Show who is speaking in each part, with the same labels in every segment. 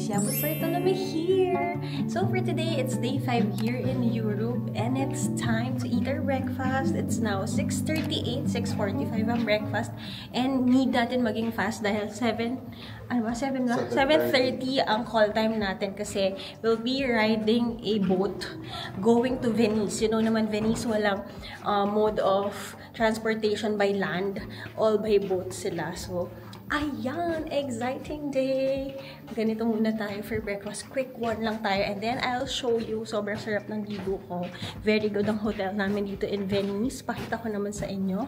Speaker 1: Alicia Bartolome here. So for today, it's day 5 here in Europe and it's time to eat our breakfast. It's now 6:38, 6:45 ang breakfast and need natin maging fast dahil 7:30 ang call time natin kasi we'll be riding a boat going to Venice. You know naman, Venice walang mode of transportation by land, all by boat sila. So ayan, exciting day! Ganito muna tayo for breakfast. Quick one lang tayo. And then, I'll show you. Sobrang sarap ng ligo ko. Very good ang hotel namin dito in Venice. Pakita ko naman sa inyo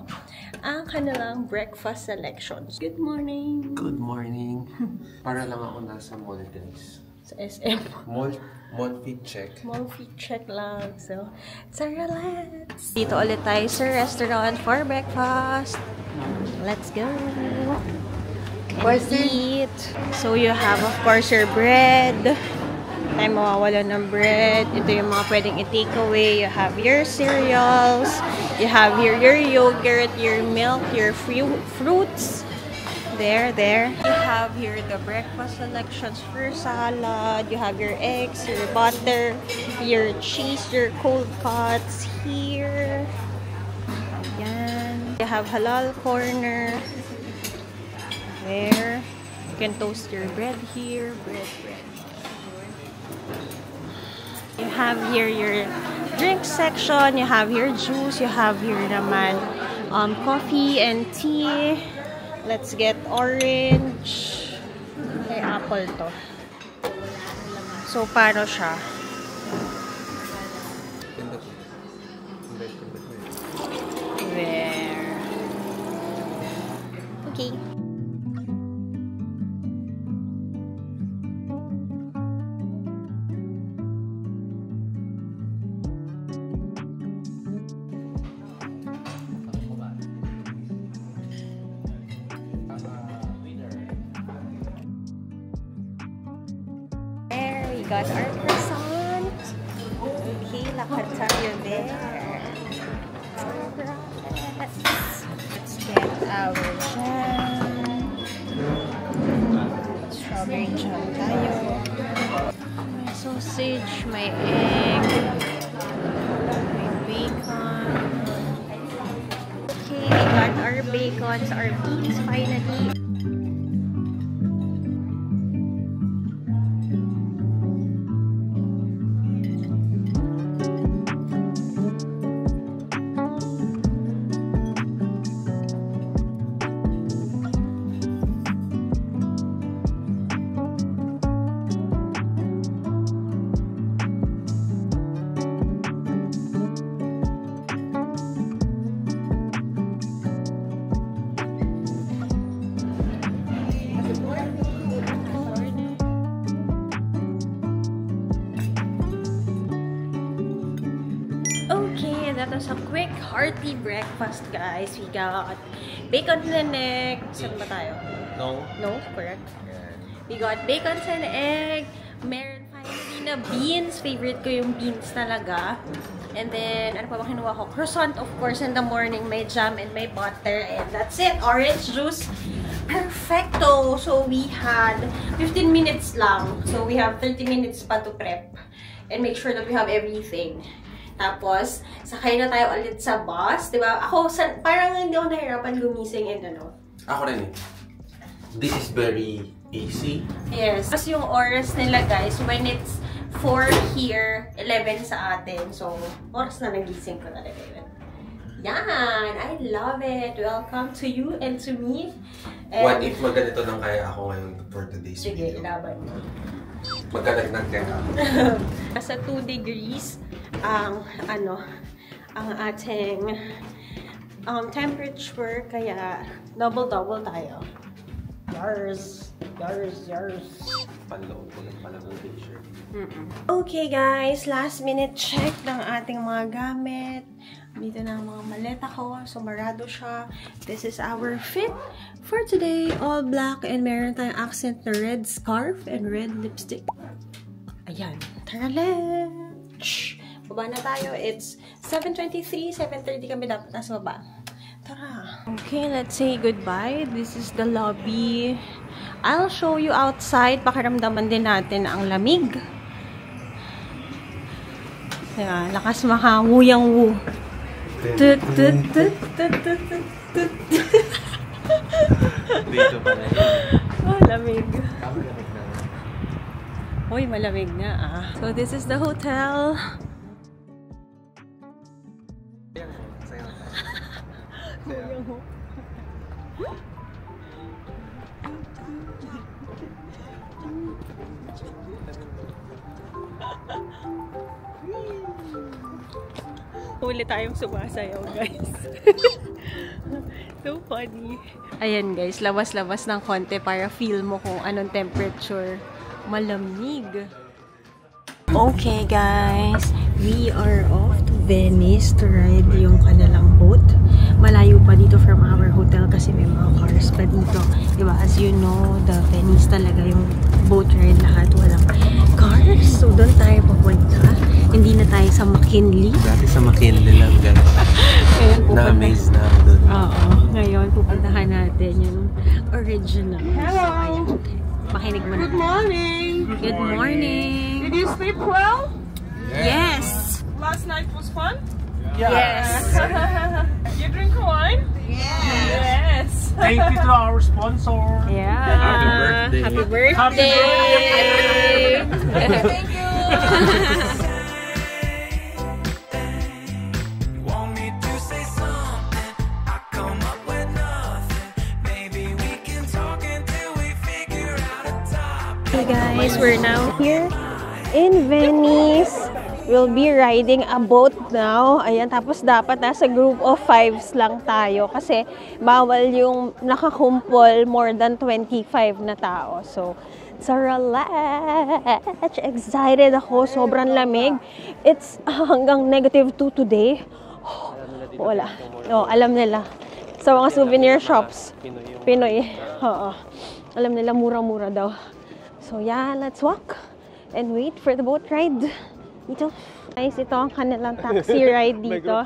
Speaker 1: ang kanilang breakfast selections. Good morning!
Speaker 2: Good morning! Para lang ako nasa mall, guys.
Speaker 1: Sa SM.
Speaker 2: Mall feet check.
Speaker 1: Mall feet check lang. So, tara, let's! Dito ulit tayo sa restaurant for breakfast. Let's go! Let's eat. So you have of course your bread. Tayo mawawala ng bread. Ito yung mga pwedeng i-take away. You have your cereals. You have here your yogurt, your milk, your fruits. There. You have here the breakfast selections for salad. You have your eggs, your butter, your cheese, your cold cuts here. Ayan. You have halal corner. There. You can toast your bread here. Bread. You have here your drink section. You have your juice. You have here naman coffee and tea. Let's get orange. May apple to. So, paano siya? There. Okay. Got our croissant. Okay, lakad tayo there. Let's get our jam. Strawberry jam tayo. May sausage, may egg, may bacon. Okay, we got our bacons, our beans finally. That was a quick, hearty breakfast, guys. We got bacon and egg. Saan ba tayo?
Speaker 2: No.
Speaker 1: No? Correct. Yeah. We got bacon and egg. Meron finally na beans. Favorite ko yung beans talaga. And then, ano pa ba kinuha ko? Croissant, of course, in the morning. May jam and may butter. And that's it. Orange juice. Perfecto! So, we had 15 minutes lang. So, we have 30 minutes pa to prep. And make sure that we have everything. Tapos, sakay na tayo ulit sa bus. Diba? Ako, parang hindi ako nahirapan gumising and ano.
Speaker 2: Ako rin eh. This is very easy.
Speaker 1: Yes. Tapos yung oras nila, guys, when it's 4 here, 11 sa atin. So, oras na nagising ko talaga yun. Yan! I love it! Welcome to you and to me. And
Speaker 2: what if magganito lang kaya ako ngayon for today's video?
Speaker 1: Sige, ilaban mo.
Speaker 2: Magdadagdag ka.
Speaker 1: Nasa 2 degrees ang ating temperature, kaya double tayo. Yars.
Speaker 2: Panload ko lang pala ng picture.
Speaker 1: Okay guys, last minute check ng ating mga gamit. Dito na ang mga maleta ko. So, marado siya. This is our fit for today. All black and meron tayong accent na red scarf and red lipstick. Ayan. Tara, let's! Baba na tayo. It's 7:23, 7:30 kami dapat nasa baba. Tara. Okay, let's say goodbye. This is the lobby. I'll show you outside. Pakiramdaman din natin ang lamig. Ayan, lakas makanguyang-wu. Tut, tut, tut, tut, tut, tut.
Speaker 2: Dito pala yun.
Speaker 1: Oh, lamig. Uy, malamig nga ah. So, this is the hotel. Huli tayong sumasayaw, guys. So funny. Ayan, guys. Labas-labas ng konti para feel mo kung anong temperature. Malamig. Okay, guys. We are off to Venice to ride yung kanilang boat. Malayo pa dito from our hotel kasi may mga cars pa dito. Diba? As you know, the Venice talaga yung boat ride lahat. Walang cars. So, doon tayo papunta. Hindi na tayo sa McKinley.
Speaker 2: Dati sa McKinley lang, guys. Na-amaze na ako doon.
Speaker 1: Oo. Ngayon, pupuntahan natin yung original.
Speaker 3: Hello.
Speaker 1: So, ayan. Makinig mo na.
Speaker 3: Good morning.
Speaker 1: Good morning.
Speaker 3: Did you sleep well?
Speaker 1: Yes.
Speaker 3: Last night was fun?
Speaker 1: Yes.
Speaker 3: You drink wine? Yes.
Speaker 4: Thank you to our sponsor.
Speaker 1: Yeah.
Speaker 2: Happy birthday.
Speaker 1: Happy birthday.
Speaker 4: Happy birthday.
Speaker 3: Thank you.
Speaker 1: Hey guys, we're now here in Venice. We'll be riding a boat now. Ayan, tapos dapat nasa group of 5s lang tayo kasi bawal yung nakakumpol more than 25 na tao. So, it's a relax. Excited ako. Sobrang lamig. It's hanggang -2 today. Oh, wala. Oh, alam nila. Sa mga souvenir shops. Pinoy. Oo. Alam nila mura-mura daw. So yeah, let's walk and wait for the boat ride. Dito. Guys, ito ang kanilang taxi ride dito.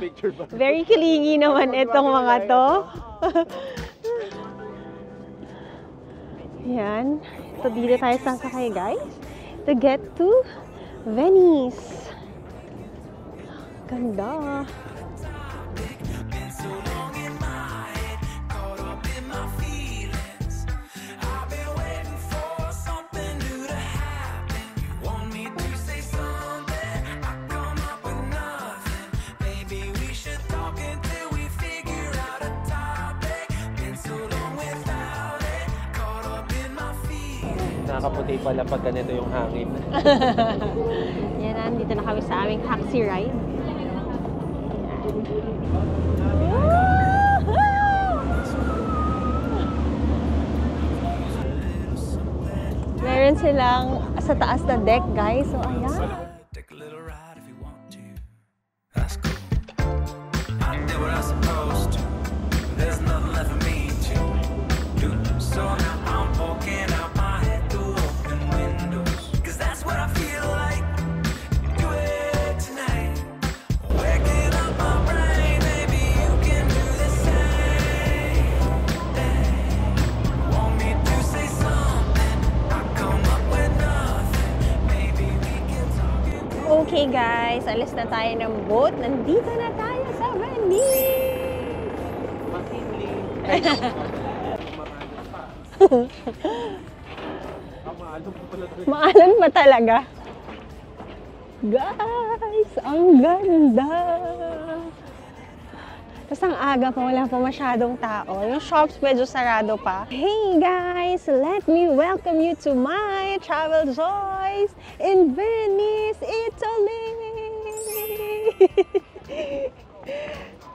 Speaker 1: Very kilingi naman itong mga to. Yan. So dito tayo sasakay, guys. To get to Venice. Ganda.
Speaker 2: Nakakaputi pala pag ganito yung hangin.
Speaker 1: Yan na, dito na kami sa aming taxi ride. Meron silang sa taas na deck, guys. So, ayan.
Speaker 5: Take a little ride if you want to. That's cool. I did what I was supposed to. There's nothing left for me to do. So now I'm poking out my head through open windows. Cause that's what I feel like. Do it tonight. Waking up my brain. Maybe you can do the same. Want me to say something? I come up with nothing. Maybe we can talk it.
Speaker 1: Okay, guys. Alis na tayo ng boat. Nandito na tayo sa Venice. Maalan pa talaga. Guys, ang ganda. Tapos ang aga pa, wala pa masyadong tao. Yung shops medyo sarado pa. Hey guys, let me welcome you to my travel joys in Venice, Italy.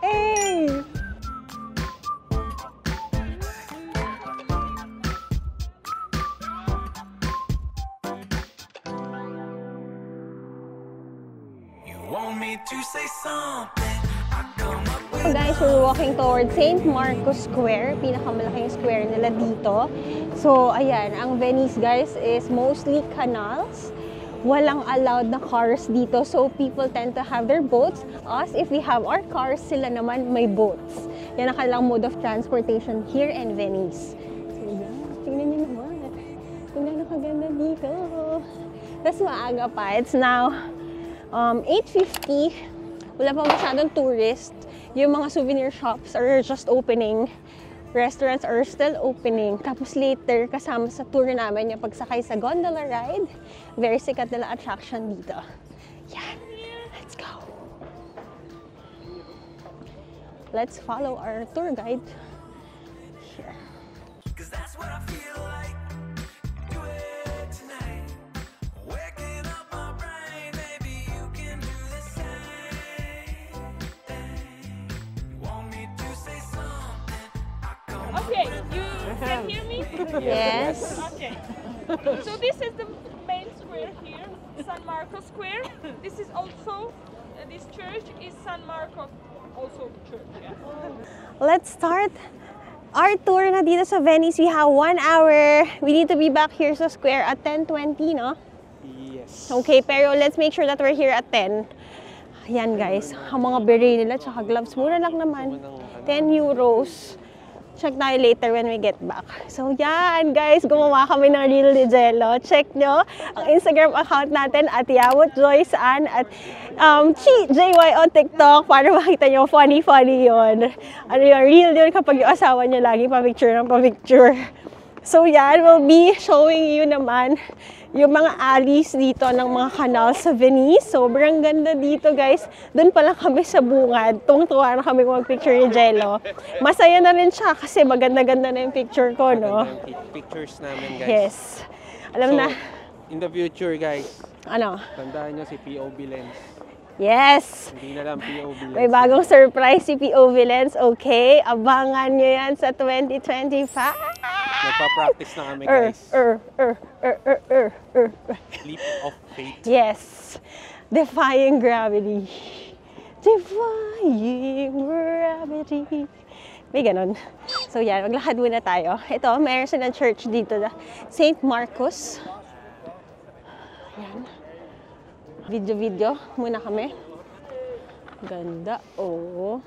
Speaker 1: Hey!
Speaker 5: Want me to say something? I come up with
Speaker 1: So guys, we're walking towards St. Marcos Square. Pinakamalaking square nila dito. So, ayan. Ang Venice, guys, is mostly canals. Walang allowed na cars dito. So, people tend to have their boats. Us, if we have our cars, sila naman may boats. Yan ang kanilang mode of transportation here in Venice. So, yan. Tingnan nyo naman. napakaganda dito. Tapos maaga pa. It's now 8:50. Wala pa masyadong tourist. Yung mga souvenir shops are just opening. Restaurants are still opening. Tapos later, kasama sa tour namin yung pagsakay sa gondola ride. Very sikat nila attraction dito. Yan. Let's go. Let's follow our tour guide. Here.
Speaker 5: 'Cause that's what I feel like. Do it tonight. Waking up my brain, maybe you can do the same thing. You want me to say something? I come
Speaker 3: Okay, you can hear me?
Speaker 1: Yes.
Speaker 3: Okay. So this is the main square here, San Marco Square. This is also, this church is San Marco, also church. Yeah.
Speaker 1: Let's start our tour na dito sa Venice. We have 1 hour. We need to be back here sa square at 10:20, no?
Speaker 4: Yes.
Speaker 1: Okay, pero let's make sure that we're here at 10. Ayan guys, ang mga beret nila tsaka gloves, mura lang naman. 10 euros. Check tayo later when we get back. So yan guys, gumawa kami ng reel ni Jello. Check nyo ang Instagram account natin at YawotJoyceAnn at JY on TikTok para makita nyo funny yun. Ano yung reel yun kapag yung asawa nyo lagi pa-picture ng pa-picture. So yan, we'll be showing you naman yung mga alleys dito ng mga kanal sa Venice. Sobrang ganda dito guys. Doon pa lang kami sa bungad. Tuwang-tuwa na kami mag-picture ni Jello. Masaya na rin siya kasi maganda-ganda na yung picture ko, no?
Speaker 4: Pictures namin, guys.
Speaker 1: Yes. Alam na.
Speaker 4: In the future, guys,
Speaker 1: Ano?
Speaker 4: tandaan nyo si POV Lens.
Speaker 1: Yes!
Speaker 4: Hindi na lang POV Lens.
Speaker 1: May bagong surprise si POV Lens. Okay, abangan nyo yan sa 2025.
Speaker 4: Nagpa-practice na kami, guys. Leap of faith.
Speaker 1: Yes. Defying gravity. Defying gravity. May ganon. So yan, maglakad muna tayo. Ito, mayroon silang church dito na St. Marcos. Yan. Video muna kami. Ganda. Oh.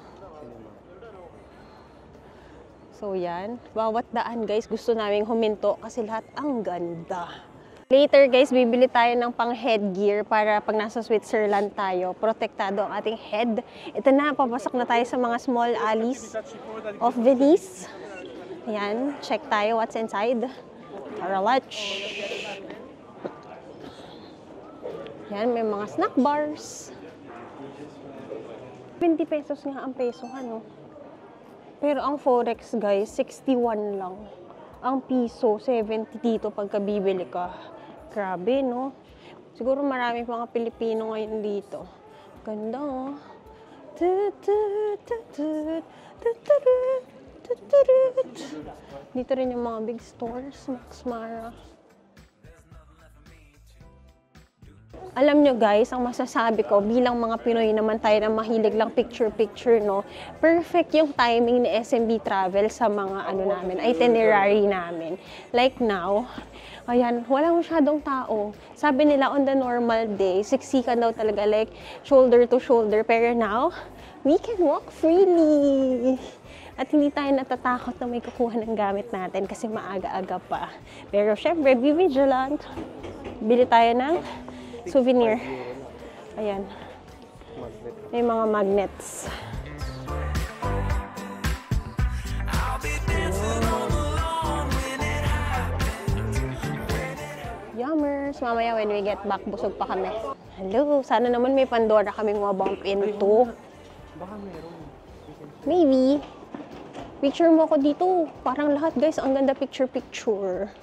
Speaker 1: So yan, bawat daan guys, gusto naming huminto kasi lahat ang ganda. Later guys, bibili tayo ng pang headgear para pag nasa Switzerland tayo, protektado ang ating head. Ito na, papasok na tayo sa mga small alleys of Venice. Ayan, check tayo what's inside. Para lunch. Yan, may mga snack bars. 20 pesos nga ang peso, ano? Pero ang Forex, guys, 61 lang. Ang piso, 70 dito pagka bibili ka. Grabe, no? Siguro marami mga Pilipino ngayon dito. Ganda, oh. Dito rin yung mga big stores, Max Mara. Alam nyo guys, ang masasabi ko, bilang mga Pinoy naman tayo na mahilig lang picture-picture, no? Perfect yung timing ni SMB Travel sa mga ano namin, itinerary namin. Like now, ayan, wala masyadong tao. Sabi nila on the normal day, siksikan daw talaga like shoulder to shoulder. Pero now, we can walk freely. At hindi tayo natatakot na may kukuha ng gamit natin kasi maaga-aga pa. Pero syempre, be vigilant. Bili tayo ng souvenir. Ayan. May mga magnets. Yummers! Mamaya when we get back, busog pa kami. Hello! Sana naman may Pandora kaming mga bump into.
Speaker 4: Baka meron.
Speaker 1: Maybe. Picture mo ako dito. Parang lahat guys, ang ganda picture-picture.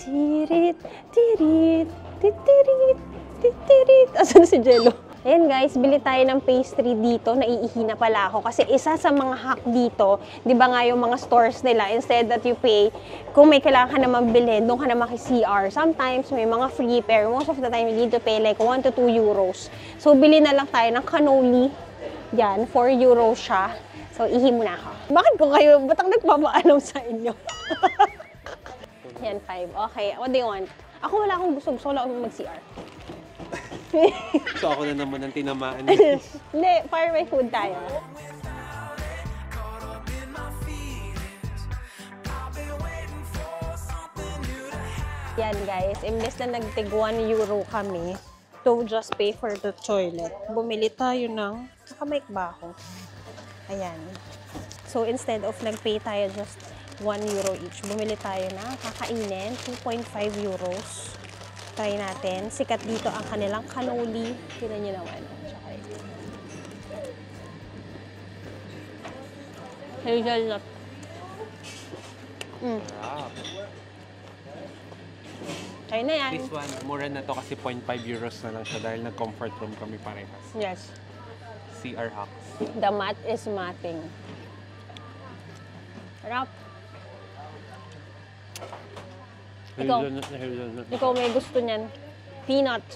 Speaker 1: Tirit, tirit, titirit, titirit. Asan si Jello? Ayan guys, bili tayo ng pastry dito. Naiihina pala ako kasi isa sa mga hack dito, di ba nga yung mga stores nila, instead that you pay, kung may kailangan ka na mabili, doon ka na maki-CR. Sometimes may mga free, pero most of the time you need to pay like 1 to 2 euros. So bili na lang tayo ng cannoli. Yan, 4 euros siya. So ihi muna ako. Bakit ko kayo, ba't ang nagpapaalam sa inyo? Yan, 5. Okay, what do you want? Ako wala akong busog, so wala akong mag-CR.
Speaker 4: So ako na naman ang tinamaan.
Speaker 1: Hindi, fire my food tayo. Yan guys, imbes na nagtig 1 euro kami to just pay for the toilet, bumili tayo ng nakamike ba ako? Ayan. So instead of nagpay tayo just 1 euro each, bumili tayo na kakainin, 2.5 euros. Try natin. Sikat dito ang kanilang cannoli. Tignan nyo naman. Hazelnut. Try na yan.
Speaker 4: This one, mura na to kasi 0.5 euros na lang siya dahil nag-comfort room kami parehas.
Speaker 1: Yes.
Speaker 4: CR hacks.
Speaker 1: The mat is matting. Sarap. Ikaw. Ikaw may gusto niyan. Peanut.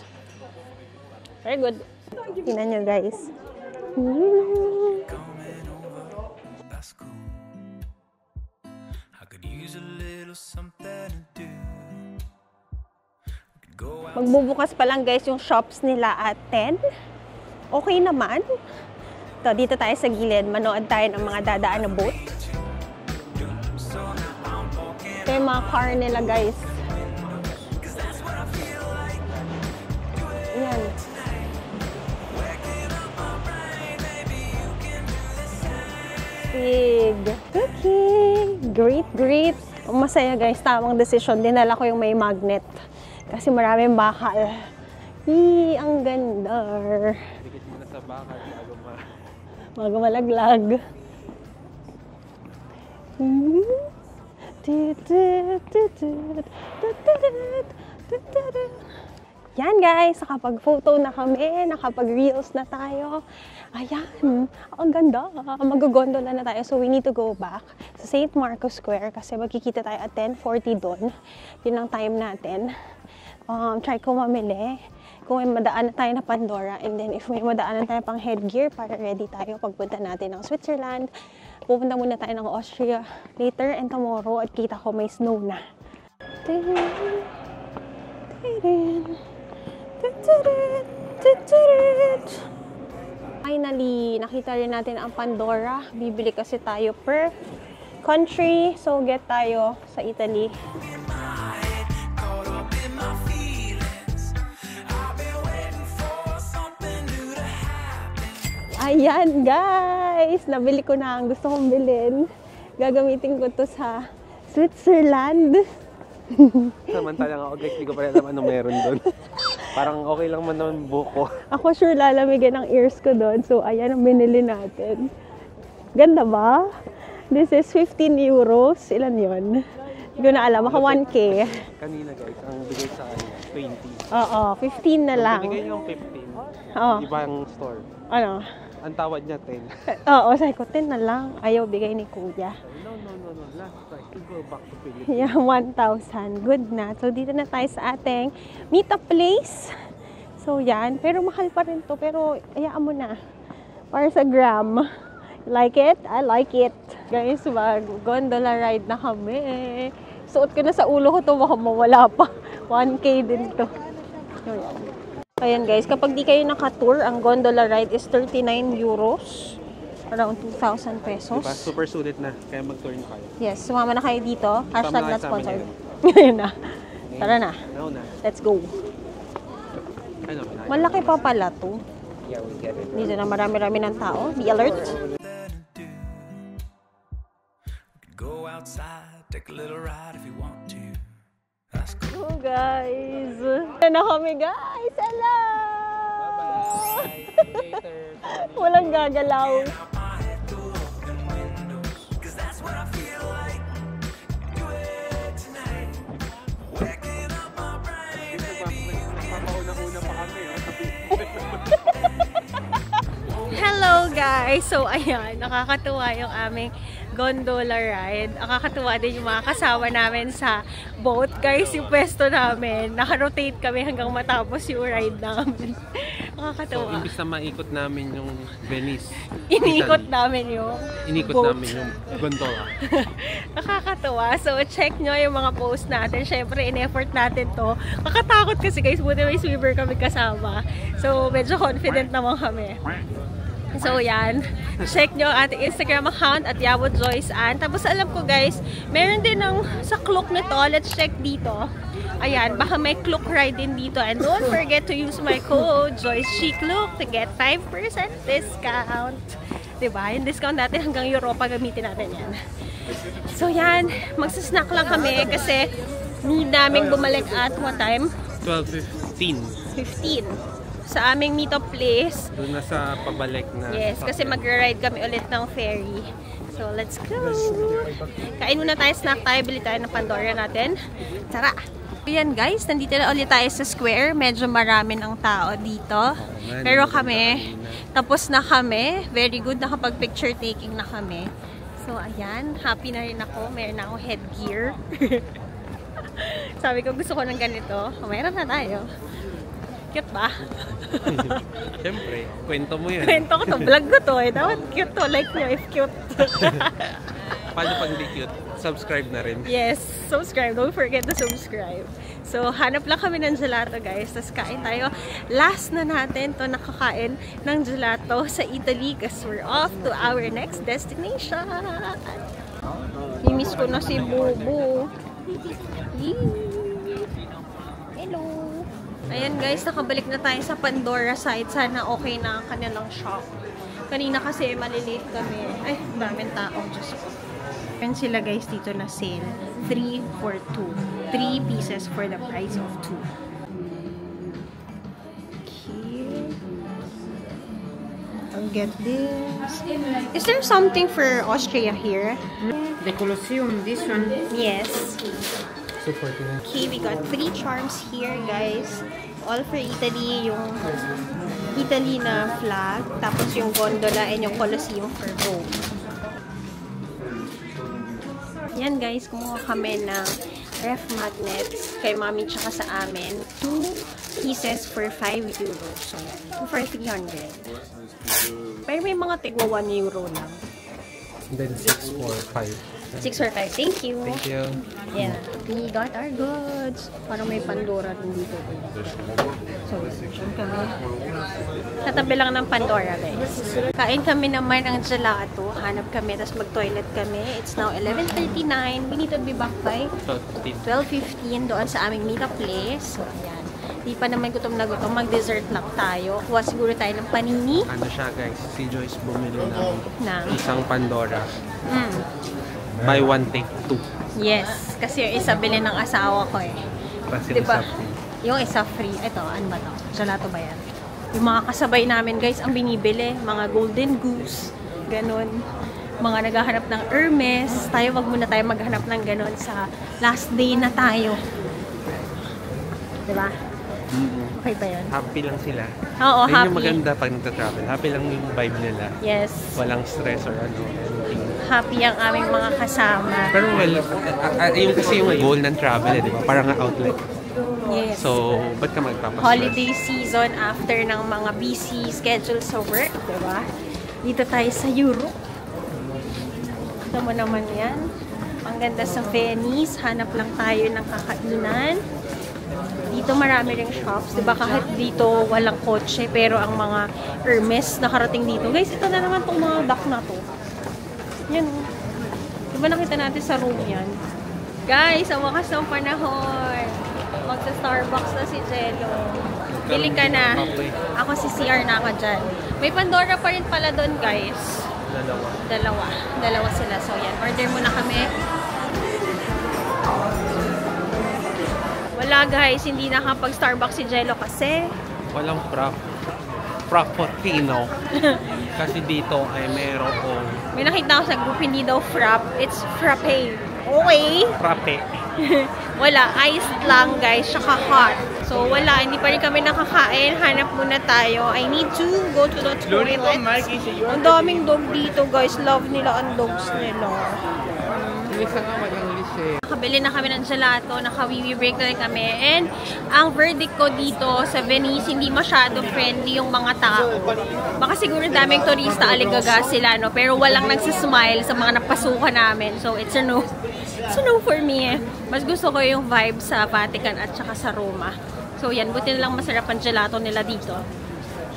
Speaker 1: Very good. Tingnan nyo guys.
Speaker 5: That's cool. I could use a little something to do. We could go out.
Speaker 1: Magbubukas pa lang guys yung shops nila at 10. Okay naman. Ito, dito tayo sa gilid. Manood tayo ng mga dadaan na boat. Ito yung mga car nila guys. Ayan. Big. Okay. Great, great. Masaya guys. Tamang decision. Dinala ko yung may magnet. Kasi maraming bakal. Ang ganda.
Speaker 4: Dikit mo na sa bakal.
Speaker 1: Bago malaglag. Yan guys, nakapag-photo na kami, nakapag-reels na tayo. Ayan, ang ganda. Mag-gondola na tayo. So we need to go back sa St. Marcos Square kasi magkikita tayo at 10:40 doon. Yun ang time natin. Try ko mamili. Kung may madaanan tayo na Pandora, and then if may madaanan tayo pang headgear para ready tayo pagpunta natin ng Switzerland. Pupunta muna tayo ng Austria later and tomorrow at kita ko may snow na. Finally, nakita rin natin ang Pandora. Bibili kasi tayo per country. So, get tayo sa Italy. Ayan guys, nabili ko na ang gusto kong bilhin. Gagamitin ko to sa Switzerland.
Speaker 4: Samantalang ako guys, hindi ko pa rin alam anong meron doon. Parang okay lang man naman buko.
Speaker 1: Ako sure lalamigan ang ears ko doon. So ayan ang binili natin. Ganda ba? This is 15 euros. Ilan yon? Hindi ko na alam. Maka 1K.
Speaker 4: Kanina guys, ang bigay sa kanya, 20.
Speaker 1: Oo, 15 na lang.
Speaker 4: Bigay yung 15.
Speaker 1: Oo.
Speaker 4: Ibang store.
Speaker 1: Ano?
Speaker 4: Ang tawad niya 10.
Speaker 1: Oo, sabi ko 10 na lang. Ayaw bigay ni Kuya.
Speaker 4: No. Last price to go back to Philippines.
Speaker 1: Yeah, 1,000. Good na. So, dito na tayo sa ating meet-up place. So, yan. Pero mahal pa rin to. Pero, ayaan mo na. Para sa gram. Like it? I like it. Guys, mag-gondola ride na kami. Suot ko na sa ulo ko to. Baka mawala pa. 1K din to. So, yan. Ayan guys, kapag di kayo naka-tour, ang gondola ride is 39 euros. Around 2,000 pesos.
Speaker 4: Diba? Super sulit na. Kaya mag-tour kayo.
Speaker 1: Yes, sumama na kayo dito. Hashtag
Speaker 4: Tama
Speaker 1: not
Speaker 4: sa amin
Speaker 1: sponsored.
Speaker 4: ngayon.
Speaker 1: Ngayon na. Tara na.
Speaker 4: No na.
Speaker 1: Let's go.
Speaker 4: Ano,
Speaker 1: Malaki pa pala to.
Speaker 4: Yeah, we get it.
Speaker 1: Dito na marami-rami ng tao. Be alert.
Speaker 5: Go outside, take a little ride if you want to. That's cool.
Speaker 1: Oh guys. Na kami guys. Hello!
Speaker 4: Bye-bye. See you later.
Speaker 1: Walang gagalaw.
Speaker 5: My head to open windows, 'cause that's what I feel like. Do it tonight. Waking up my brain, baby, you can
Speaker 4: Mauna-una pa kami.
Speaker 1: Hello guys! So ayan, nakakatuwa yung aming gondola ride. Nakakatuwa din yung mga kasama namin sa boat. Guys, yung pwesto namin, naka-rotate kami hanggang matapos yung ride namin.
Speaker 4: So,
Speaker 1: Nakakatuwa.
Speaker 4: imbis na maikot namin yung Venice.
Speaker 1: Inikot
Speaker 4: Italy,
Speaker 1: namin yung
Speaker 4: Inikot
Speaker 1: boat.
Speaker 4: namin yung gondola.
Speaker 1: Nakakatuwa. So, check nyo yung mga post natin. Syempre, in-effort natin to. Kakatakot kasi guys, buti may swimmer kami kasama. So, medyo confident naman kami. So, yan. Check nyo ang ating Instagram account at Yabut Joyce Ann. Tapos, alam ko guys, meron din ng sa clock nito. Let's check dito. Ayan, baka may Klook ride din dito. And don't forget to use my code, JoyceClook, to get 5% discount. Diba? Yung discount natin hanggang Europa, gamitin natin yan. So yan, magsasnack lang kami kasi need namin bumalik at what time?
Speaker 4: 12:15.
Speaker 1: 15. Sa aming meetup place.
Speaker 4: Doon na sa pabalik na.
Speaker 1: Yes, kasi magra-ride kami ulit ng ferry. So, let's go! Kain muna tayo, snack tayo, bili tayo ng Pandora natin. Tara! Ayan guys, nandito na ulit tayo sa square. Medyo marami ng tao dito. Pero kami, tapos na kami. Very good, nakapag-picture taking na kami. So, ayan, happy na rin ako. Meron na akong headgear. Sabi ko, gusto ko ng ganito. Meron na tayo. Cute ba?
Speaker 4: Siyempre, kwento mo yan.
Speaker 1: Kwento ko to, vlog ko to eh. Dapat cute to, like nyo if cute.
Speaker 4: Paano pag hindi cute? Subscribe na rin.
Speaker 1: Yes, subscribe. Don't forget to subscribe. So, hanap lang kami ng gelato guys. Tapos kain tayo. Last na natin to nakakain ng gelato sa Italy kasi we're off to our next destination. Mimiss ko na si Bubu. Hello! Ayan guys, nakabalik na tayo sa Pandora side. Sana okay na ang kanilang shop. Kanina kasi malilate kami. Ay, daming tao. Diyos ko. Ayan sila guys dito na sale. 3 for 2. 3 pieces for the price of 2. Okay. I'll get this. Is there something for Austria here?
Speaker 6: The Colosseum, this one.
Speaker 1: Yes.
Speaker 4: Super cool.
Speaker 1: Okay, we got 3 charms here, guys. All for Italy, yung Italy na flag, tapos yung gondola and yung Colosseum for Rome. Yan guys, kumuha kami ng ref magnets kay mami tsaka sa amin. 2 pieces for 5 euros. So, 2 for 300. Pero may mga tigwa 1 euro lang.
Speaker 4: And then 6 for 5.
Speaker 1: 6 or 5. Thank you.
Speaker 4: Thank you.
Speaker 1: Yeah, we got our goods. Parang may Pandora din dito. So, dyan kami. Katabi lang ng Pandora, guys. Kain kami naman ng gelato. Hanap kami, tapos mag-toilet kami. It's now 11:39. We need to be back by 12:15 doon sa aming meetup place. So, ayan. Di pa naman gutom na gutom. Mag-dessert lang tayo. Kuha siguro tayo ng panini.
Speaker 4: Ano siya guys, si Joyce bumili ng
Speaker 1: Na.
Speaker 4: isang Pandora. Buy one, take 2.
Speaker 1: Yes. Kasi yung isa bilhin ng asawa ko eh.
Speaker 4: Kasi
Speaker 1: Diba?
Speaker 4: isa free.
Speaker 1: Yung isa free. Ito, ano ba to? Gelato ba yan? Yung mga kasabay namin guys, ang binibili. Mga Golden Goose. Ganon. Mga naghahanap ng Hermes. Tayo, wag muna tayo maghanap ng ganon sa last day na tayo. Diba? Okay ba yun?
Speaker 4: Happy lang sila.
Speaker 1: Oo,
Speaker 4: Ayun
Speaker 1: happy.
Speaker 4: yung maganda pag nagta-travel. Happy lang yung vibe nila.
Speaker 1: Yes.
Speaker 4: Walang stress or ano. Anything.
Speaker 1: Happy ang aming mga kasama.
Speaker 4: Pero well, yung kasi yung goal ng travel eh, di ba? Parang outlet.
Speaker 1: Yes.
Speaker 4: So, ba't ka magpapastress?
Speaker 1: Holiday season after ng mga busy schedule sa work, diba? Dito tayo sa Europe. Ito mo naman yan. Ang ganda sa Venice. Hanap lang tayo ng kakainan. Dito marami ring shops. Diba kahit dito walang kotse, pero ang mga Hermes nakarating dito. Guys, ito na naman itong mga duck na to. Yan. Diba nakita natin sa room yan? Guys, ang wakas ng panahon. Magsa-Starbucks na si Jello. Bili ka na. Ako si CR na ako dyan. May Pandora pa rin pala doon, guys. Dalawa sila. So, yan. Order muna kami. Wala, guys. Hindi nakapag-Starbucks si Jello kasi
Speaker 4: Walang frappuccino. Kasi dito ay meron kong
Speaker 1: may nakita ako sa group, hindi daw frap. It's frappe. Okay.
Speaker 4: frappe.
Speaker 1: Wala. Iced lang, guys. Tsaka hot. So, wala. Hindi pa rin kami nakakain. Hanap muna tayo. I need to go to the toilet. Ang daming dog dito, guys. Love nila ang dogs nila.
Speaker 4: Lisa nga mag-English eh.
Speaker 1: Nakabili na kami ng gelato. Naka-wiwi break na rin kami. And, ang verdict ko dito sa Venice, hindi masyado friendly yung mga tao. Baka siguro daming turista, aligaga sila, no? Pero walang nagsismile sa mga napasukan namin. So, it's a no. It's a no for me eh. Mas gusto ko yung vibe sa Vatican at saka sa Roma. So, yan. Buti na lang masarap ang gelato nila dito.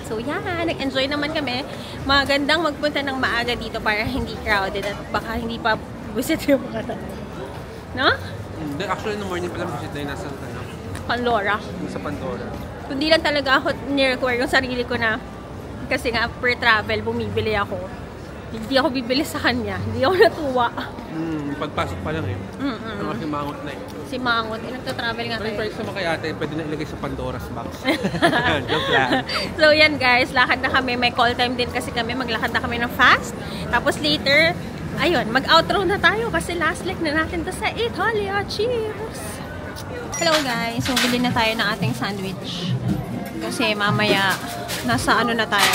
Speaker 1: So, yan. Nag-enjoy naman kami. Magandang magpunta ng maaga dito para hindi crowded at baka hindi pa visit yung mga tao. No?
Speaker 4: Actually, no morning pa lang visit na yung nasa
Speaker 1: Pandora.
Speaker 4: Sa Pandora.
Speaker 1: Kundi lang talaga ako ni-require yung sarili ko na kasi nga per travel, bumibili ako. Hindi ako bibili sa kanya. Hindi ako natuwa.
Speaker 4: Pagpasok pa lang eh. Ano kasi mangot na eh.
Speaker 1: Si Mangot, nagta-travel nga
Speaker 4: Pero yung
Speaker 1: tayo.
Speaker 4: price naman kay ate, pwede na ilagay sa Pandora's box. Joke lang.
Speaker 1: So yan guys, lakad na kami. May call time din kasi kami. Maglakad na kami ng fast. Tapos later, ayun, mag-outro na tayo kasi last leg na natin to sa Italia. Cheers! Hello guys, so bili na tayo ng ating sandwich. Kasi mamaya, nasa ano na tayo.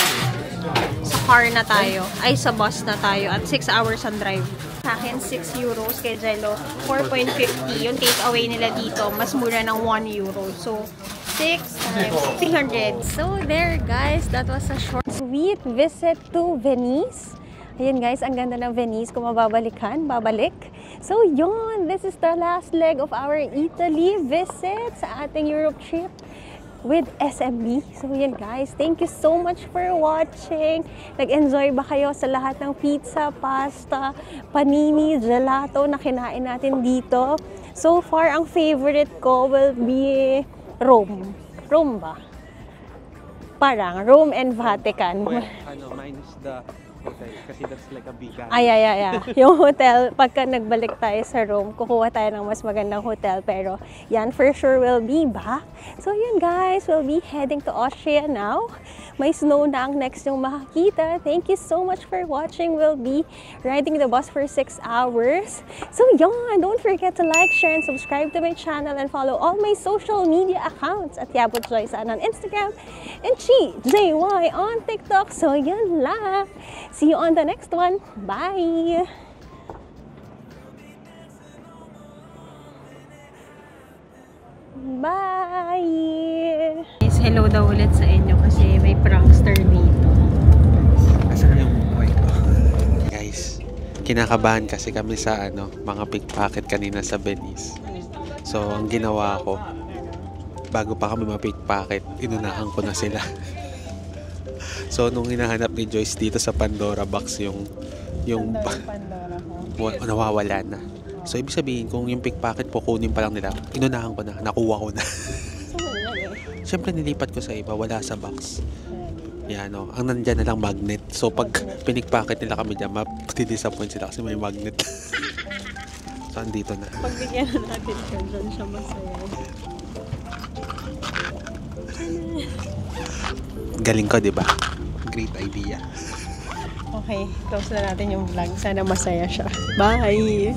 Speaker 1: Sa car na tayo. Ay, sa bus na tayo. At 6 hours ang drive. Sa akin, 6 euros. Kay Jello, 4.50. Yung takeaway nila dito, mas mura ng 1 euro. So, 6 times 300. So, there guys. That was a short, sweet visit to Venice. Ayan guys, ang ganda ng Venice. Kung mababalikan, babalik. So, yun. This is the last leg of our Italy visit sa ating Europe trip with SMB. So yan guys, thank you so much for watching. Nag-enjoy ba kayo sa lahat ng pizza, pasta, panini, gelato na kinain natin dito? So far, ang favorite ko will be Rome. Rome ba? Parang Rome and Vatican.
Speaker 4: Well, minus the hotel kasi that's like a big guy.
Speaker 1: Ay. Yung hotel, pagka nagbalik tayo sa Rome, kukuha tayo ng mas magandang hotel. Pero yan, for sure, we'll be back. So yun guys, we'll be heading to Austria now. May snow na ang next yung makakita. Thank you so much for watching. We'll be riding the bus for 6 hours. So yun, don't forget to like, share, and subscribe to my channel and follow all my social media accounts at Yabut Joysan on Instagram and ChiJY on TikTok. So yun lang. See you on the next one. Bye! Bye! Guys, hello daw ulit sa inyo kasi may prankster dito.
Speaker 4: Asan yung buhay ko? Guys, kinakabahan kasi kami sa mga pickpocket kanina sa Venice. So, ang ginawa ko, bago pa kami ma-pickpocket, inunahan ko na sila. So, nung hinahanap ni Joyce dito sa Pandora box yung nawawala na. So, ibig sabihin, kung yung pickpocket po kunin pa lang nila, inunahan ko na, nakuha ko na. Siyempre, nilipat ko sa iba, wala sa box. Yan, ang nandyan na lang magnet. So, pag pinikpocket nila kami dyan, mapati-disappoint sila kasi may magnet. So, andito na.
Speaker 1: Pagbigyan na natin siya, dyan siya masaya.
Speaker 4: Galing ko, di ba? Great idea.
Speaker 1: Okay, close na natin yung vlog. Sana masaya siya. Bye!